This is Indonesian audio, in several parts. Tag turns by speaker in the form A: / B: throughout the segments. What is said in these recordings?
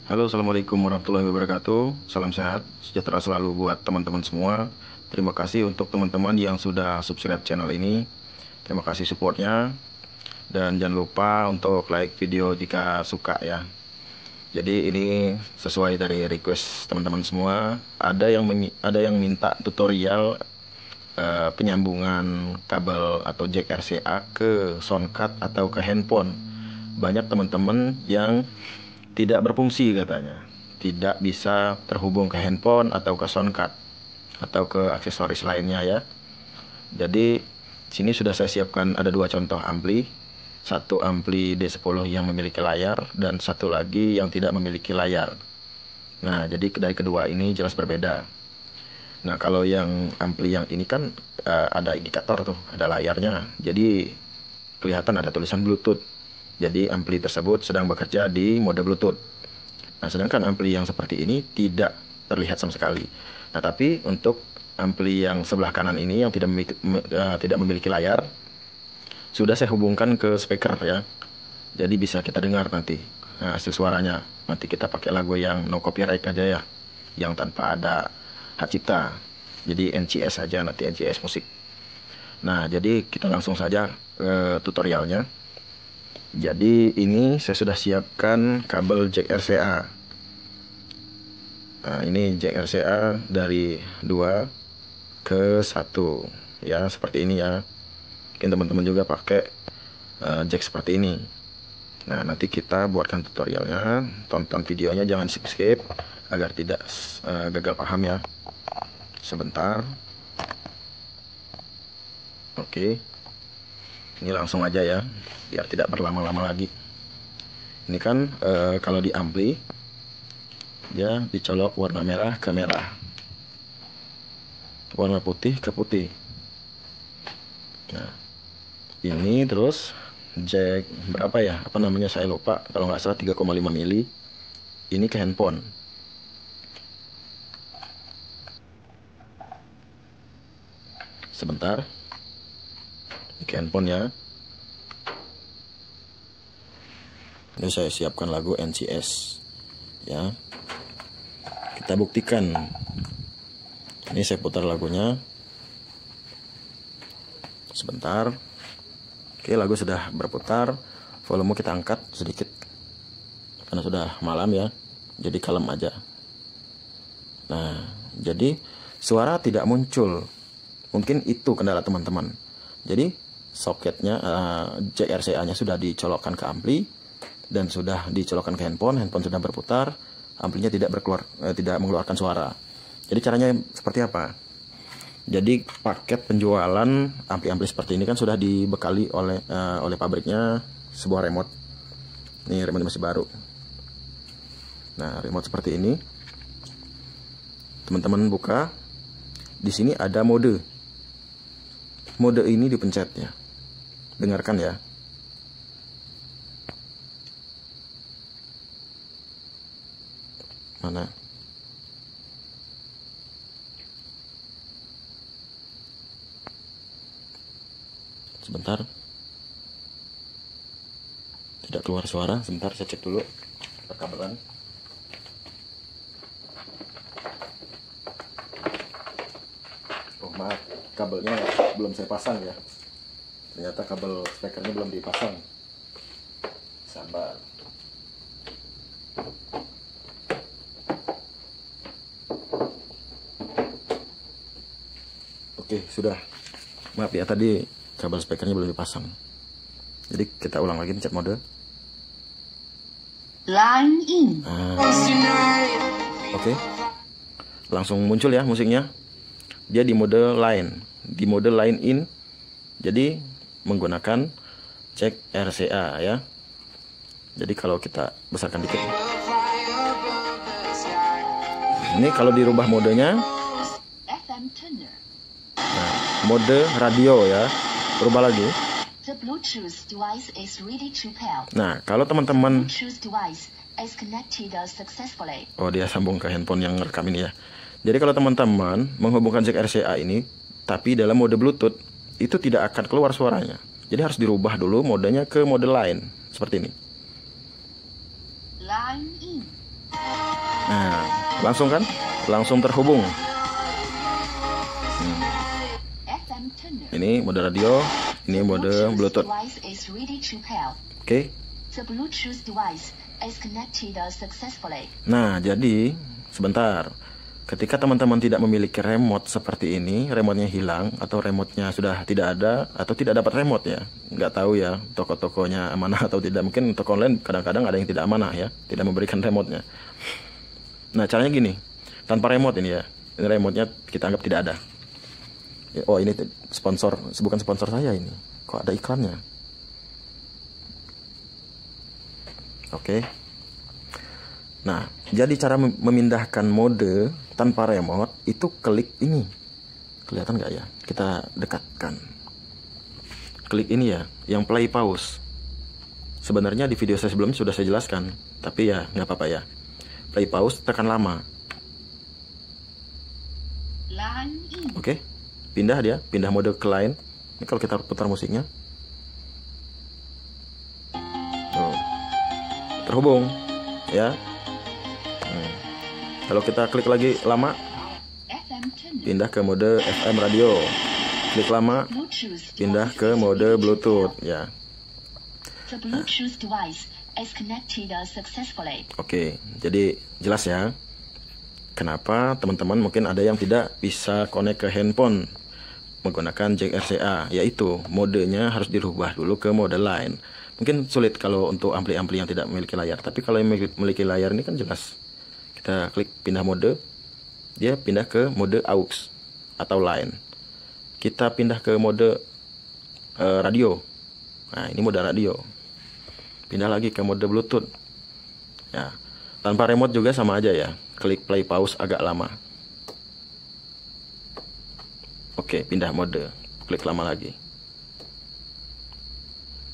A: Halo, assalamualaikum warahmatullahi wabarakatuh. Salam sehat, sejahtera selalu buat teman-teman semua. Terima kasih untuk teman-teman yang sudah subscribe channel ini. Terima kasih supportnya. Dan jangan lupa untuk like video jika suka ya. Jadi ini sesuai dari request teman-teman semua. Ada yang minta tutorial penyambungan kabel atau jack RCA ke soundcard atau ke handphone. Banyak teman-teman yang tidak berfungsi katanya, tidak bisa terhubung ke handphone atau ke soundcard atau ke aksesoris lainnya ya. Jadi sini sudah saya siapkan ada dua contoh ampli, satu ampli D10 yang memiliki layar dan satu lagi yang tidak memiliki layar. Nah, jadi dari kedua ini jelas berbeda. Nah, kalau yang ampli yang ini kan ada indikator tuh, ada layarnya, jadi kelihatan ada tulisan Bluetooth. Jadi ampli tersebut sedang bekerja di mode Bluetooth. Nah, sedangkan ampli yang seperti ini tidak terlihat sama sekali. Nah, tapi untuk ampli yang sebelah kanan ini yang tidak memiliki layar, sudah saya hubungkan ke speaker ya. Jadi bisa kita dengar nanti hasil suaranya. Nanti kita pakai lagu yang no copyright aja ya, yang tanpa ada hak cipta. Jadi NCS saja, nanti NCS musik. Nah, jadi kita langsung saja ke tutorialnya. Jadi ini saya sudah siapkan kabel jack RCA. Nah, ini jack RCA dari 2 ke 1 ya, seperti ini ya. Mungkin teman-teman juga pakai jack seperti ini. Nah, nanti kita buatkan tutorialnya, tonton videonya, jangan skip agar tidak gagal paham ya. Sebentar. Oke. Ini langsung aja ya, biar tidak berlama-lama lagi. Ini kan kalau di ampli dia dicolok warna merah ke merah, warna putih ke putih. Nah, ini terus jack berapa ya, apa namanya saya lupa, kalau nggak salah 3,5 mili. Ini ke handphone. Sebentar, ini ke handphone ya. Ini saya siapkan lagu NCS ya. Kita buktikan. Ini saya putar lagunya. Sebentar. Oke, lagu sudah berputar. Volume kita angkat sedikit karena sudah malam ya. Jadi kalem aja. Nah, jadi suara tidak muncul. Mungkin itu kendala teman-teman. Jadi soketnya jack RCA-nya sudah dicolokkan ke ampli dan sudah dicolokkan ke handphone. Handphone sudah berputar. Amplinya tidak mengeluarkan suara. Jadi caranya seperti apa? Jadi paket penjualan ampli-ampli seperti ini kan sudah dibekali oleh pabriknya sebuah remote. Ini remote masih baru. Nah, remote seperti ini. Teman-teman buka. Di sini ada mode. Mode ini dipencet ya. Dengarkan ya. Mana? Sebentar. Tidak keluar suara. Sebentar saya cek dulu perkabelan. Oh, maaf, kabelnya belum saya pasang ya. Ternyata kabel speakernya belum dipasang. Sabar. Oke, sudah. Maaf ya, tadi kabel speakernya belum dipasang. Jadi kita ulang lagi pencet mode.
B: Line in.
A: Oke. Langsung muncul ya musiknya. Dia di mode line. Di mode line in. Jadi menggunakan jack RCA ya. Jadi kalau kita besarkan dikit. Ini kalau dirubah modenya. Nah, mode radio ya. Berubah lagi. Nah, kalau teman-teman, oh dia sambung ke handphone yang rekam ini ya. Jadi kalau teman-teman menghubungkan jack RCA ini, tapi dalam mode Bluetooth, itu tidak akan keluar suaranya. Jadi harus dirubah dulu modenya ke mode line seperti ini.
B: Line in.
A: Nah, langsung kan? Langsung terhubung. Ini mode radio, ini mode Bluetooth. Oke. Nah, jadi sebentar. Ketika teman-teman tidak memiliki remote seperti ini, remote-nya hilang atau remote-nya sudah tidak ada atau tidak dapat remote ya, nggak tahu ya toko-tokonya amanah atau tidak. Mungkin toko online kadang-kadang ada yang tidak amanah ya, tidak memberikan remote-nya. Nah, caranya gini, tanpa remote ini ya, ini remote-nya kita anggap tidak ada. Oh, ini sponsor, bukan sponsor saya ini. Kok ada iklannya? Oke. Nah, jadi cara memindahkan mode tanpa remote itu klik ini. Kelihatan nggak ya? Kita dekatkan. Klik ini ya, yang play pause. Sebenarnya di video saya sebelumnya sudah saya jelaskan, tapi ya nggak apa-apa ya. Play pause, tekan lama. Oke, pindah dia, pindah mode ke line. Ini kalau kita putar musiknya, terhubung, ya. Kalau kita klik lagi lama, pindah ke mode FM radio. Klik lama, pindah ke mode Bluetooth, ya. Oke, jadi jelas ya. Kenapa teman-teman mungkin ada yang tidak bisa connect ke handphone menggunakan jack RCA, yaitu modenya harus dirubah dulu ke mode line. Mungkin sulit kalau untuk ampli-ampli yang tidak memiliki layar, tapi kalau yang memiliki layar ini kan jelas. Kita klik pindah mode, dia pindah ke mode aux atau line. Kita pindah ke mode radio. Nah, ini mode radio. Pindah lagi ke mode Bluetooth. Ya, tanpa remote juga sama aja ya. Klik play pause agak lama. Oke, pindah mode. Klik lama lagi.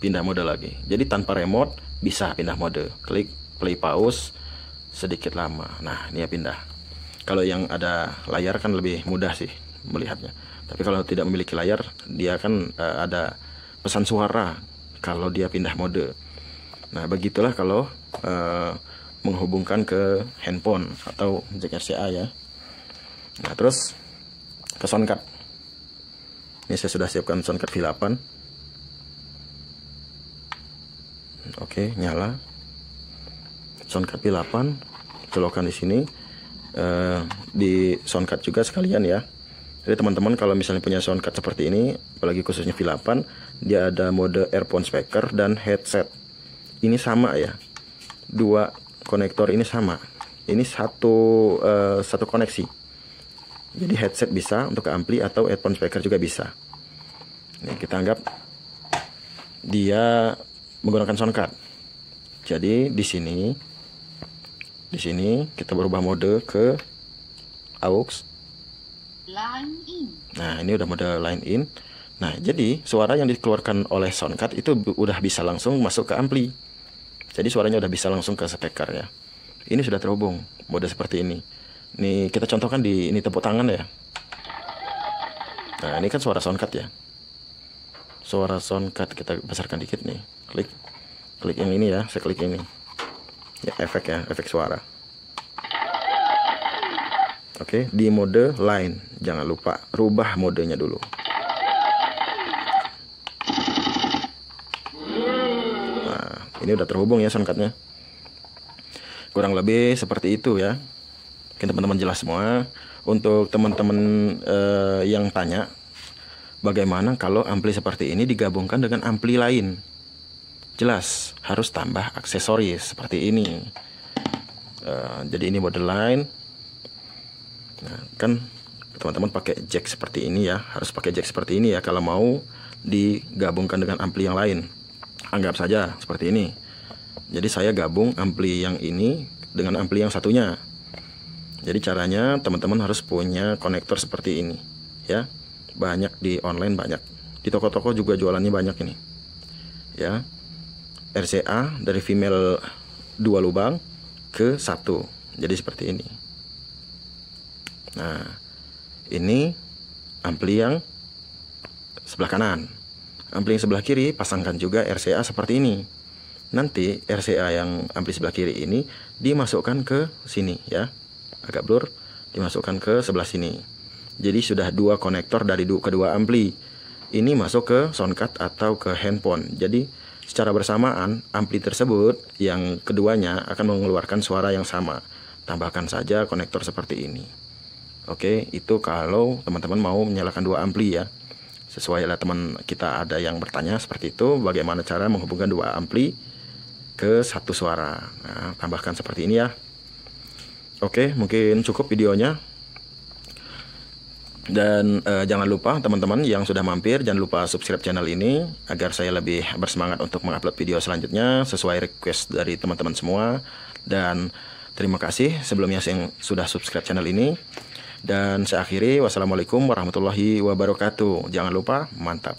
A: Pindah mode lagi. Jadi tanpa remote bisa pindah mode. Klik play pause sedikit lama. Nah, ini ya pindah. Kalau yang ada layar kan lebih mudah sih melihatnya. Tapi kalau tidak memiliki layar, dia kan ada pesan suara kalau dia pindah mode. Nah, begitulah kalau menghubungkan ke handphone atau jack RCA ya. Nah, terus ke soundcard. Ini saya sudah siapkan soundcard V8. Oke, nyala. Soundcard V8, colokan di sini. Di soundcard juga sekalian ya. Jadi teman-teman kalau misalnya punya soundcard seperti ini, apalagi khususnya V8, dia ada mode earphone speaker dan headset. Ini sama ya. Dua konektor ini sama. Ini satu koneksi. Jadi headset bisa untuk ke ampli atau earphone speaker juga bisa. Ini kita anggap dia menggunakan soundcard. Jadi di sini kita berubah mode ke aux. Nah, ini udah mode line in. Nah, jadi suara yang dikeluarkan oleh soundcard itu udah bisa langsung masuk ke ampli. Jadi suaranya udah bisa langsung ke speaker ya. Ini sudah terhubung mode seperti ini. Ini kita contohkan di ini tepuk tangan ya. Nah, ini kan suara soundcard ya. Suara soundcard kita besarkan dikit nih. Klik yang ini ya, saya klik ini. Ya, efek suara. Oke, di mode line. Jangan lupa rubah modenya dulu. Nah, ini udah terhubung ya soundcardnya. Kurang lebih seperti itu ya. Mungkin teman-teman jelas semua. Untuk teman-teman yang tanya, bagaimana kalau ampli seperti ini digabungkan dengan ampli lain? Jelas, harus tambah aksesoris seperti ini. Jadi ini mode line. Nah, kan teman-teman pakai jack seperti ini ya, harus pakai jack seperti ini ya kalau mau digabungkan dengan ampli yang lain. Anggap saja seperti ini. Jadi saya gabung ampli yang ini dengan ampli yang satunya. Jadi caranya teman-teman harus punya konektor seperti ini ya. Banyak di online, banyak di toko-toko juga jualannya banyak ini ya. RCA dari female 2 lubang ke 1. Jadi seperti ini. Nah, ini ampli yang sebelah kanan. Ampli yang sebelah kiri pasangkan juga RCA seperti ini. nanti RCA yang ampli sebelah kiri ini dimasukkan ke sini ya, agak blur, dimasukkan ke sebelah sini. Jadi sudah dua konektor dari kedua ampli ini masuk ke soundcard atau ke handphone. Jadi secara bersamaan ampli tersebut yang keduanya akan mengeluarkan suara yang sama. Tambahkan saja konektor seperti ini. Oke, itu kalau teman-teman mau menyalakan dua ampli ya. Sesuai lah teman kita ada yang bertanya seperti itu, bagaimana cara menghubungkan dua ampli ke satu suara. Nah, tambahkan seperti ini ya. Oke, mungkin cukup videonya. Dan jangan lupa teman-teman yang sudah mampir, jangan lupa subscribe channel ini agar saya lebih bersemangat untuk mengupload video selanjutnya sesuai request dari teman-teman semua. Dan terima kasih sebelumnya yang sudah subscribe channel ini. Dan saya akhiri, wassalamualaikum warahmatullahi wabarakatuh. Jangan lupa, mantap.